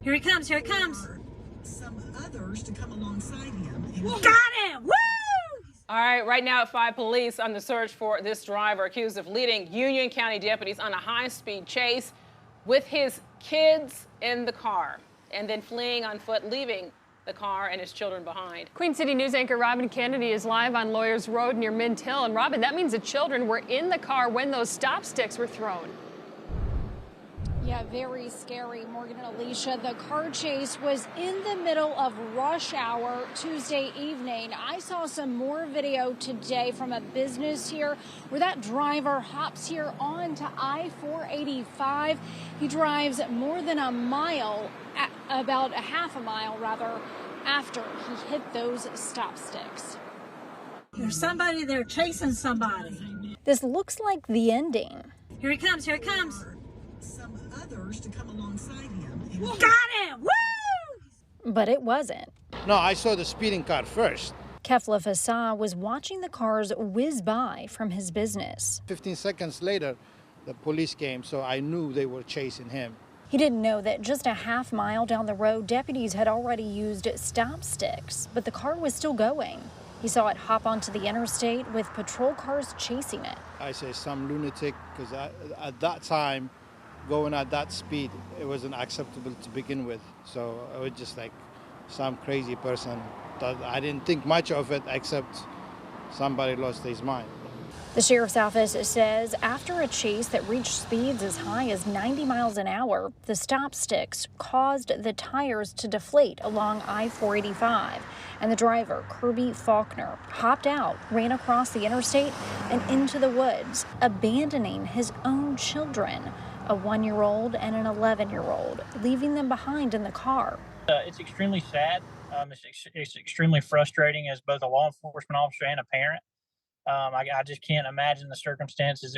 Here he comes, here he comes. Some others to come alongside him. Got him! Woo! All right, right now at 5, police on the search for this driver accused of leading Union County deputies on a high-speed chase with his kids in the car and then fleeing on foot, leaving the car and his children behind. Queen City News anchor Robin Kennedy is live on Lawyers Road near Mint Hill. And Robin, that means the children were in the car when those stop sticks were thrown. Yeah, very scary, Morgan and Alicia. The car chase was in the middle of rush hour Tuesday evening. I saw some more video today from a business here where that driver hops here onto I-485. He drives more than a mile, about a half a mile rather, after he hit those stop sticks. There's somebody there chasing somebody. This looks like the ending. Here he comes, here he comes. Some others to come alongside him. Got him! Woo! But it wasn't. No, I saw the speeding car first. Kefla Fassah was watching the cars whiz by from his business. 15 seconds later, the police came, so I knew they were chasing him. He didn't know that just a half mile down the road, deputies had already used stop sticks, but the car was still going. He saw it hop onto the interstate with patrol cars chasing it. I say some lunatic, because at that time, going at that speed, it wasn't acceptable to begin with. So I was just like some crazy person. I didn't think much of it, except somebody lost his mind. The sheriff's office says after a chase that reached speeds as high as 90 miles an hour, the stop sticks caused the tires to deflate along I-485. And the driver, Kirby Faulkner, hopped out, ran across the interstate and into the woods, abandoning his own children, a 1-year-old and an 11-year-old, leaving them behind in the car. It's extremely sad. It's extremely frustrating as both a law enforcement officer and a parent. I just can't imagine the circumstances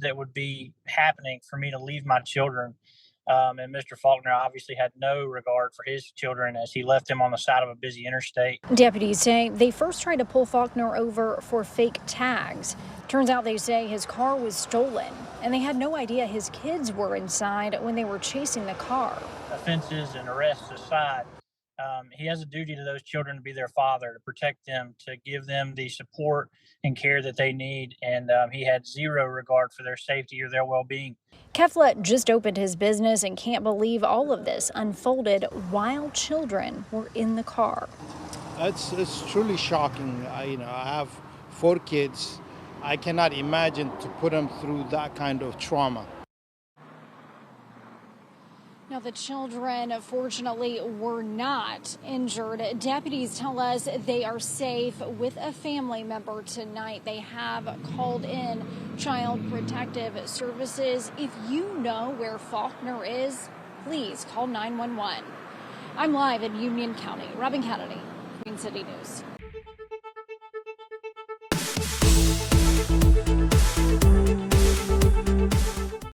that would be happening for me to leave my children. And Mr. Faulkner obviously had no regard for his children as he left them on the side of a busy interstate. Deputies say they first tried to pull Faulkner over for fake tags. Turns out they say his car was stolen, and they had no idea his kids were inside when they were chasing the car. Offenses and arrests aside, he has a duty to those children to be their father, to protect them, to give them the support and care that they need, and he had zero regard for their safety or their well-being. Kefla just opened his business and can't believe all of this unfolded while children were in the car. It's truly shocking. I have 4 kids. I cannot imagine to put them through that kind of trauma. Now, the children, fortunately, were not injured. Deputies tell us they are safe with a family member tonight. They have called in Child Protective Services. If you know where Faulkner is, please call 911. I'm live in Union County. Robin Kennedy, Queen City News.